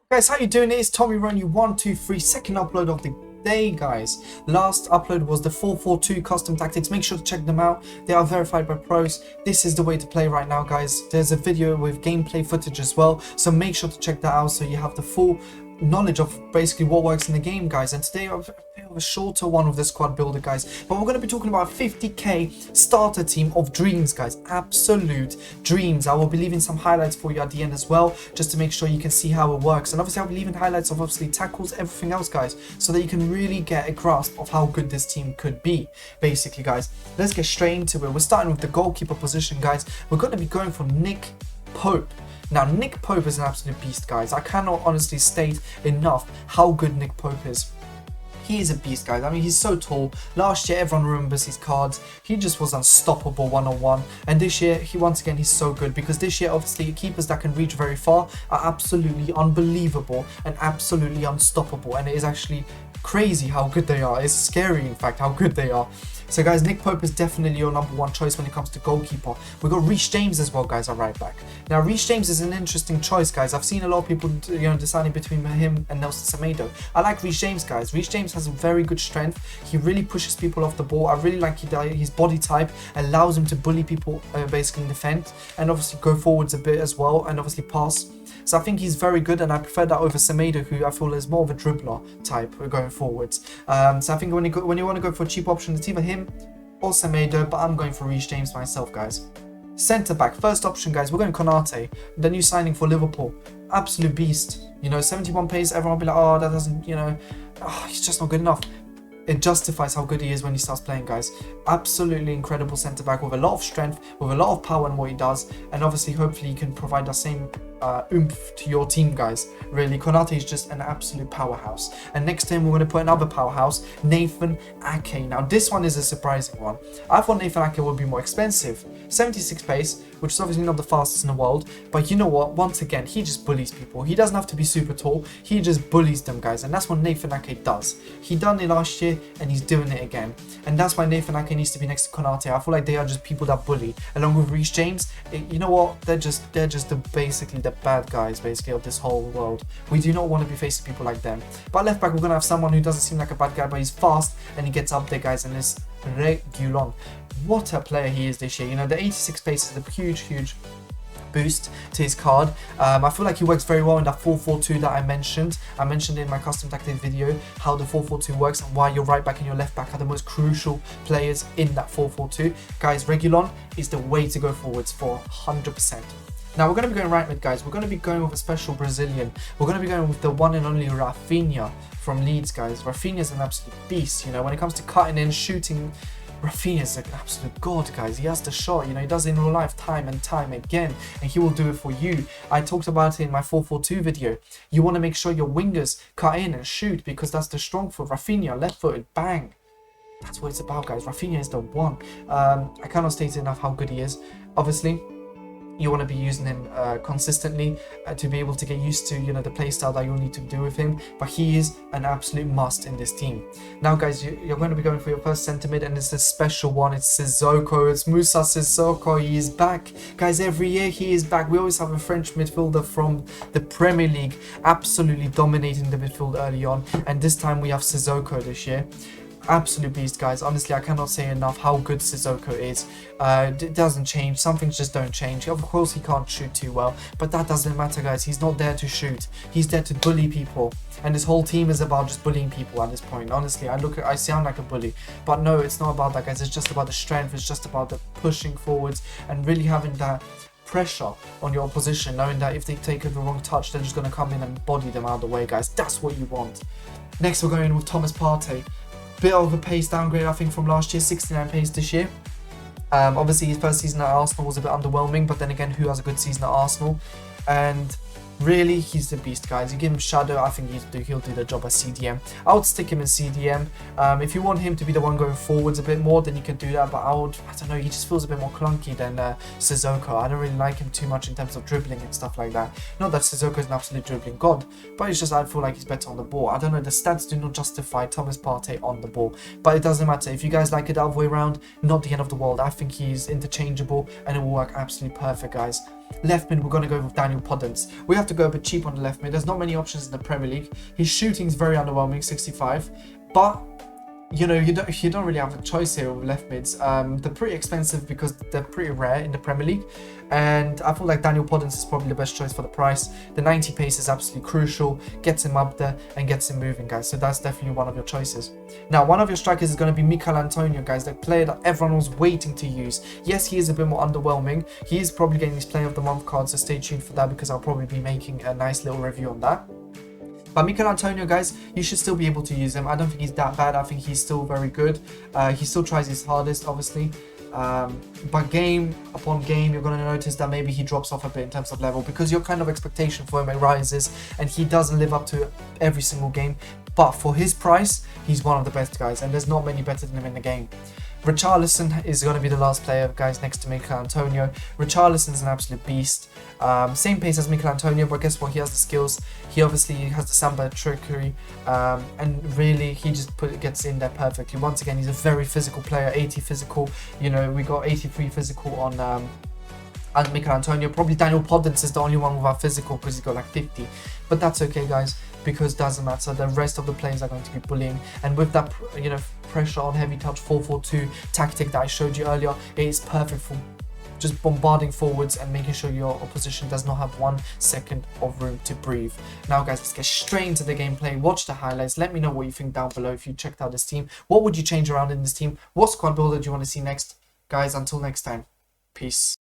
Guys, how you doing? It's tomironi123, second upload of the day, guys. Last upload was the 4-4-2 custom tactics. Make sure to check them out. They are verified by pros. This is the way to play right now, guys. There's a video with gameplay footage as well, so make sure to check that out so you have the full knowledge of basically what works in the game, guys. And today I've a shorter one with the squad builder, guys, but we're going to be talking about a 50k starter team of dreams, guys. Absolute dreams. I will be leaving some highlights for you at the end as well, just to make sure you can see how it works. And obviously I'll be leaving highlights of obviously tackles, everything else, guys, so that you can really get a grasp of how good this team could be. Basically, guys, let's get straight into it. We're starting with the goalkeeper position, guys. We're going to be going for Nick Pope. Now, Nick Pope is an absolute beast, guys. I cannot honestly state enough how good Nick Pope is. He is a beast, guys. I mean, he's so tall. Last year, everyone remembers his cards. He just was unstoppable one-on-one. And this year, once again, he's so good. Because this year, obviously, keepers that can reach very far are absolutely unbelievable and absolutely unstoppable. And it is actually crazy how good they are. It's scary, in fact, how good they are. So, guys, Nick Pope is definitely your number one choice when it comes to goalkeeper. We've got Reece James as well, guys, our right back. Now, Reece James is an interesting choice, guys. I've seen a lot of people, deciding between him and Nelson Semedo. I like Reece James, guys. Reece James has a very good strength. He really pushes people off the ball. I really like his body type. Allows him to bully people, basically in defense, and obviously go forwards a bit as well, and obviously pass. So I think he's very good, and I prefer that over Semedo, who I feel is more of a dribbler type going forwards. So I think when you want to go for a cheap option, it's either him or Semedo, but I'm going for Reece James myself, guys. Centre back, first option, guys, we're going Konate, the new signing for Liverpool. Absolute beast. 71 pace, everyone will be like, oh, that doesn't, he's just not good enough. It justifies how good he is when he starts playing, guys. Absolutely incredible centre back with a lot of strength, with a lot of power in what he does, and obviously hopefully he can provide the same oomph to your team, guys. Really, Konate is just an absolute powerhouse. And next to him, we're going to put another powerhouse, Nathan Ake. Now, this one is a surprising one. I thought Nathan Ake would be more expensive. 76 pace, which is obviously not the fastest in the world, but you know what? Once again, he just bullies people. He doesn't have to be super tall. He just bullies them, guys, and that's what Nathan Ake does. He done it last year, and he's doing it again. And that's why Nathan Ake needs to be next to Konate. I feel like they are just people that bully, along with Reece James. You know what? They're just basically the bad guys, basically, of this whole world. We do not want to be facing people like them. But left back, we're gonna have someone who doesn't seem like a bad guy, but he's fast and he gets up there, guys, and it's Reguilon. What a player he is this year. The 86 pace is a huge boost to his card. I feel like he works very well in that 4-4-2 that I mentioned. I mentioned in my custom tactics video how the 4-4-2 works and why your right back and your left back are the most crucial players in that 4-4-2. Guys, Reguilon is the way to go forwards for 100%. Now, we're going to be going right mid, guys. We're going to be going with a special Brazilian. We're going to be going with the one and only Rafinha from Leeds, guys. Rafinha is an absolute beast. When it comes to cutting in, shooting, Rafinha is an absolute god, guys. He has the shot, he does it in real life time and time again, and he will do it for you. I talked about it in my 4-4-2 video. You want to make sure your wingers cut in and shoot, because that's the strong foot. Rafinha, left-footed, bang. That's what it's about, guys. Rafinha is the one. I cannot state enough how good he is. Obviously, you want to be using him consistently to be able to get used to, the play style that you'll need to do with him. But he is an absolute must in this team. Now, guys, you're going to be going for your first centre mid, and it's a special one. It's Sissoko. It's Moussa Sissoko. He is back. Guys, every year he is back. We always have a French midfielder from the Premier League absolutely dominating the midfield early on. And this time we have Sissoko this year. Absolute beast, guys. Honestly, I cannot say enough how good Sissoko is. It doesn't change. Some things just don't change. Of course, he can't shoot too well, but that doesn't matter, guys. He's not there to shoot. He's there to bully people, and this whole team is about just bullying people at this point. Honestly, I sound like a bully, but no, it's not about that, guys. It's just about the strength. It's just about the pushing forwards and really having that pressure on your opposition, knowing that if they take the wrong touch, they're just going to come in and body them out of the way, guys. That's what you want. Next, we're going with Thomas Partey. Bit of a pace downgrade, I think, from last year. 69 pace this year. Obviously, his first season at Arsenal was a bit underwhelming, but then again, who has a good season at Arsenal? And really, he's the beast, guys. You give him Shadow, I think he'll do the job as CDM. I would stick him in CDM. If you want him to be the one going forwards a bit more, then you can do that. But I don't know, he just feels a bit more clunky than Sissoko. I don't really like him too much in terms of dribbling and stuff like that. Not that Sissoko is an absolute dribbling god, but it's just I feel like he's better on the ball. I don't know, the stats do not justify Thomas Partey on the ball, but it doesn't matter. If you guys like it the other way around, not the end of the world. I think he's interchangeable and it will work absolutely perfect, guys. Left mid, we're going to go with Daniel Podence. We have to go a bit cheap on the left mid. There's not many options in the Premier League. His shooting is very underwhelming, 65. But you know, you don't really have a choice here with left mids. They're pretty expensive because they're pretty rare in the Premier League, and I feel like Daniel Podence is probably the best choice for the price. The 90 pace is absolutely crucial, gets him up there and gets him moving, guys. So that's definitely one of your choices. Now, one of your strikers is going to be Mikel Antonio, guys, the player that everyone was waiting to use. Yes, he is a bit more underwhelming. He is probably getting his Player of the Month card, so stay tuned for that because I'll probably be making a nice little review on that. But Mikel Antonio, guys, you should still be able to use him. I don't think he's that bad. I think he's still very good. He still tries his hardest, obviously. But game upon game, you're going to notice that maybe he drops off a bit in terms of level because your kind of expectation for him rises and he doesn't live up to every single game. But for his price, he's one of the best guys and there's not many better than him in the game. Richarlison is going to be the last player, guys, next to Mikel Antonio. Richarlison is an absolute beast. Same pace as Mikel Antonio, but guess what? He has the skills. He obviously has the Samba trickery, and really he just gets in there perfectly. Once again, he's a very physical player, 80 physical. You know, we got 83 physical on Mikel Antonio. Probably Daniel Podence is the only one without physical because he's got like 50. But that's okay, guys, because it doesn't matter. The rest of the players are going to be bullying, and with that, you know, pressure on heavy touch 4-4-2 tactic that I showed you earlier, it is perfect for just bombarding forwards and making sure your opposition does not have 1 second of room to breathe. Now, guys, let's get straight into the gameplay. Watch the highlights. Let me know what you think down below if you checked out this team. What would you change around in this team? What squad builder do you want to see next? Guys, until next time, peace.